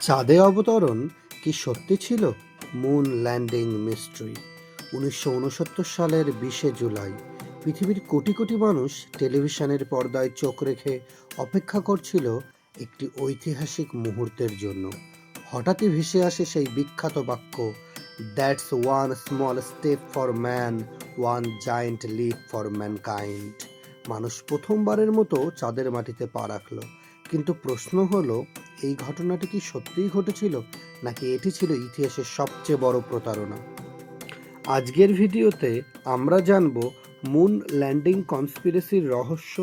চাঁদে অবতরণ কি সত্যি ছিল? Moon landing mystery. ১৯৬৯ সালের ২০শে জুলাই পৃথিবীর কোটি কোটি মানুষ টেলিভিশনের পর্দায় চোখ রেখে অপেক্ষা করছিল একটি ঐতিহাসিক মুহূর্তের জন্য। হঠাৎই ভেসে আসে সেই বিখ্যাত বাক্য, that's one small step for man, one giant leap for mankind. মানুষ প্রথমবারের মতো চাঁদের মাটিতে পা রাখল। কিন্তু প্রশ্ন হলো, এই ঘটনাটি কি সত্যিই ঘটেছিল, নাকি এটি ছিল ইতিহাসের সবচেয়ে বড় প্রতারণা? আজকের ভিডিওতে আমরা জানব মুন ল্যান্ডিং কনস্পিরেসির রহস্য,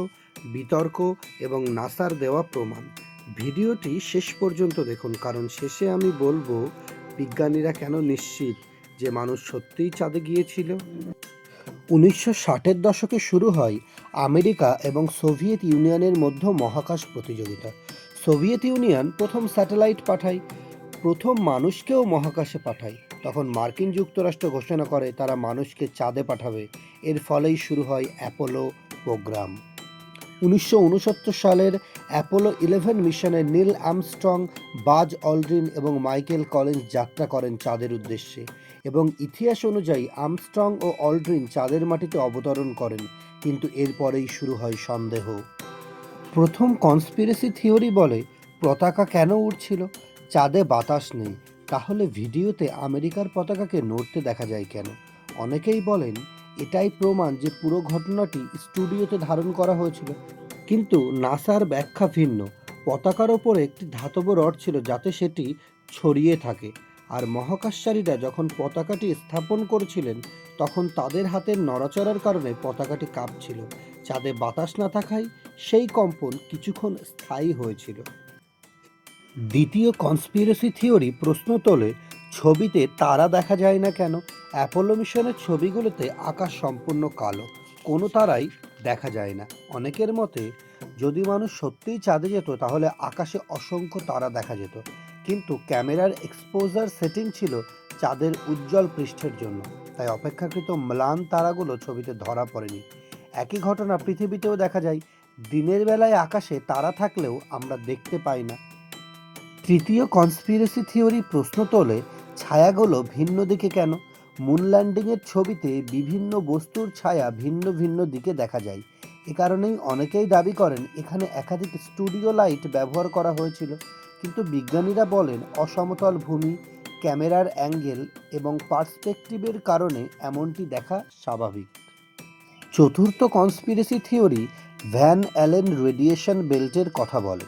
বিতর্ক এবং নাসার দেওয়া প্রমাণ। ভিডিওটি শেষ পর্যন্ত দেখুন, কারণ শেষে আমি বলবো বিজ্ঞানীরা কেন নিশ্চিত যে মানুষ সত্যিই চাঁদে গিয়েছিল। ১৯৬০-এর দশকে শুরু হয় আমেরিকা এবং সোভিয়েত ইউনিয়নের মধ্যে মহাকাশ প্রতিযোগিতা। সোভিয়েত ইউনিয়ন প্রথম স্যাটেলাইট পাঠায়, প্রথম মানুষকেও মহাকাশে পাঠায়। তখন মার্কিন যুক্তরাষ্ট্র ঘোষণা করে তারা মানুষকে চাঁদে পাঠাবে। এর ফলেই শুরু হয় অ্যাপোলো প্রোগ্রাম। ১৯৬৯ সালের অ্যাপোলো 11 মিশনে নীল আর্মস্ট্রং, বাজ অল্ড্রিন এবং মাইকেল কলিন্স যাত্রা করেন চাঁদের উদ্দেশ্যে, এবং ইতিহাস অনুযায়ী আর্মস্ট্রং ও অল্ড্রিন চাঁদের মাটিতে অবতরণ করেন। কিন্তু এরপরেই শুরু হয় সন্দেহ। প্রথম কনস্পিরেসি থিওরি বলে, পতাকা কেন উড়ছিল? চাঁদে বাতাস নেই, তাহলে ভিডিওতে আমেরিকার পতাকাকে নড়তে দেখা যায় কেন? অনেকেই বলেন এটাই প্রমাণ যে পুরো ঘটনাটি স্টুডিওতে ধারণ করা হয়েছিল। কিন্তু নাসার ব্যাখ্যা ভিন্ন। পতাকার ওপরে একটি ধাতব রড ছিল যাতে সেটি ছড়িয়ে থাকে, আর মহাকাশচারীরা যখন পতাকাটি স্থাপন করেছিলেন তখন তাদের হাতের নড়াচড়ার কারণে পতাকাটি কাঁপছিল। চাঁদে বাতাস না থাকায় সেই কম্পন কিছুক্ষণ স্থায়ী হয়েছিল। দ্বিতীয় কনস্পিরেসি থিওরি প্রশ্ন তোলে, ছবিতে তারা দেখা যায় না কেন? অ্যাপোলো মিশনের ছবিগুলোতে আকাশ সম্পূর্ণ কালো, কোনো তারাই দেখা যায় না। অনেকের মতে, যদি মানুষ সত্যিই চাঁদে যেত তাহলে আকাশে অসংখ্য তারা দেখা যেত, কিন্তু ক্যামেরার এক্সপোজার সেটিং ছিল চাঁদের উজ্জ্বল পৃষ্ঠের জন্য, তাই অপেক্ষাকৃত ম্লান তারাগুলো ছবিতে ধরা পড়েনি। একই ঘটনা পৃথিবীতেও দেখা যায়, দিনের বেলায় আকাশে তারা থাকলেও আমরা দেখতে পাই না। তৃতীয় কনস্পিরেসি থিওরি প্রশ্ন তোলে, ছায়াগুলো ভিন্ন দিকে কেন? মুন ল্যান্ডিংয়ের ছবিতে বিভিন্ন বস্তুর ছায়া ভিন্ন ভিন্ন দিকে দেখা যায়। এ কারণেই অনেকেই দাবি করেন এখানে একাধিক স্টুডিও লাইট ব্যবহার করা হয়েছিল। কিন্তু বিজ্ঞানীরা বলেন অসমতল ভূমি, ক্যামেরার অ্যাঙ্গেল এবং পার্সপেক্টিভের কারণে এমনটি দেখা স্বাভাবিক। চতুর্থ conspiracy theory Van Allen radiation বেল্টের কথা বলে।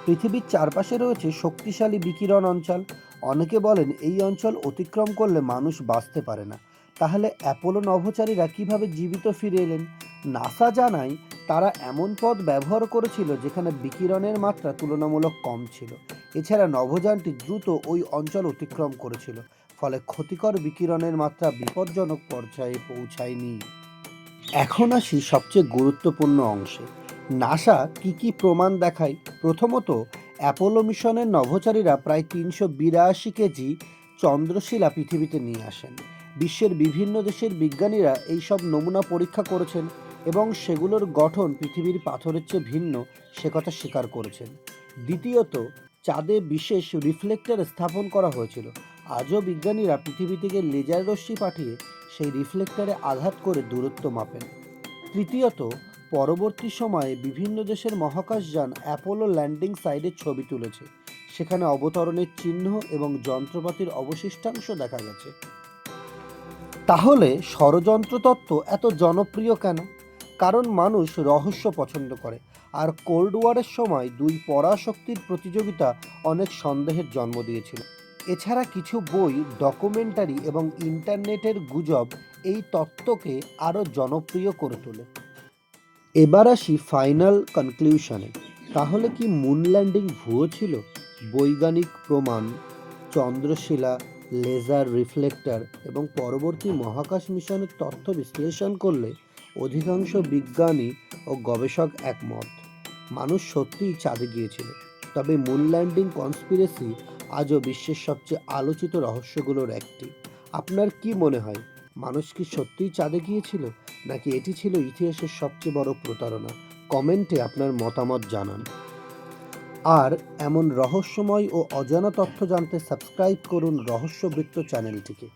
পৃথিবীর চারপাশে রয়েছে শক্তিশালী বিকিরণ অঞ্চল। অনেকে বলেন এই অঞ্চল অতিক্রম করলে মানুষ বাঁচতে পারে না। তাহলে অ্যাপোলো নভোচারীরা কিভাবে জীবিত ফিরে এলেন? নাসা জানায় তারা এমন পথ ব্যবহার করেছিল যেখানে বিকিরণের মাত্রা তুলনামূলক কম ছিল। এছাড়া নভোযানটি দ্রুত ওই অঞ্চল অতিক্রম করেছিল, ফলে ক্ষতিকর বিকিরণের মাত্রা বিপজ্জনক পর্যায়ে পৌঁছায়নি। এখন আসি সবচেয়ে গুরুত্বপূর্ণ অংশে। নাসা কি কি প্রমাণ দেখায়? প্রথমত, অ্যাপোলো মিশনের নভোচারীরা প্রায় ৩৮২ কেজি চন্দ্রশিলা পৃথিবীতে নিয়ে আসেন। বিশ্বের বিভিন্ন দেশের বিজ্ঞানীরা এই সব নমুনা পরীক্ষা করেছেন এবং সেগুলোর গঠন পৃথিবীর পাথরের চেয়ে ভিন্ন সে কথা স্বীকার করেছেন। দ্বিতীয়ত, চাঁদে বিশেষ রিফ্লেক্টর স্থাপন করা হয়েছিল। আজও বিজ্ঞানীরা পৃথিবী থেকে লেজার রশ্মি পাঠিয়ে সেই রিফ্লেক্টরে আঘাত করে দূরত্ব মাপেন। তৃতীয়ত, পরবর্তী সময়ে বিভিন্ন দেশের মহাকাশযান অ্যাপোলো ল্যান্ডিং সাইটের ছবি তুলেছে। সেখানে অবতরণের চিহ্ন এবং যন্ত্রপাতির অবশিষ্টাংশ দেখা গেছে। তাহলে ষড়যন্ত্র তত্ত্ব এত জনপ্রিয় কেন? কারণ মানুষ রহস্য পছন্দ করে, আর কোল্ড ওয়ারের সময় দুই পরাশক্তির প্রতিযোগিতা অনেক সন্দেহের জন্ম দিয়েছিল। এছাড়া কিছু বই, ডকুমেন্টারি এবং ইন্টারনেটের গুজব এই তত্ত্বকে আরও জনপ্রিয় করে তোলে। এবার আসি ফাইনাল কনক্লিউশনে। তাহলে কি মুন ল্যান্ডিং ভুয়ো ছিল? বৈজ্ঞানিক প্রমাণ, চন্দ্রশিলা, লেজার রিফ্লেক্টর এবং পরবর্তী মহাকাশ মিশনের তথ্য বিশ্লেষণ করলে অধিকাংশ বিজ্ঞানী ও গবেষক একমত, মানুষ সত্যিই চাঁদে গিয়েছিল। তবে মুন ল্যান্ডিং কনস্পিরেসি আজও বিশ্বের সবচেয়ে আলোচিত রহস্যগুলোর একটি। আপনার কি মনে হয়, মানুষ কি সত্যিই চাঁদে গিয়েছিল, নাকি এটি ছিল ইতিহাসের সবচেয়ে বড় প্রতারণা? কমেন্টে আপনার মতামত জানান। আর এমন রহস্যময় ও অজানা তথ্য জানতে সাবস্ক্রাইব করুন রহস্যবৃত্ত চ্যানেলটিকে।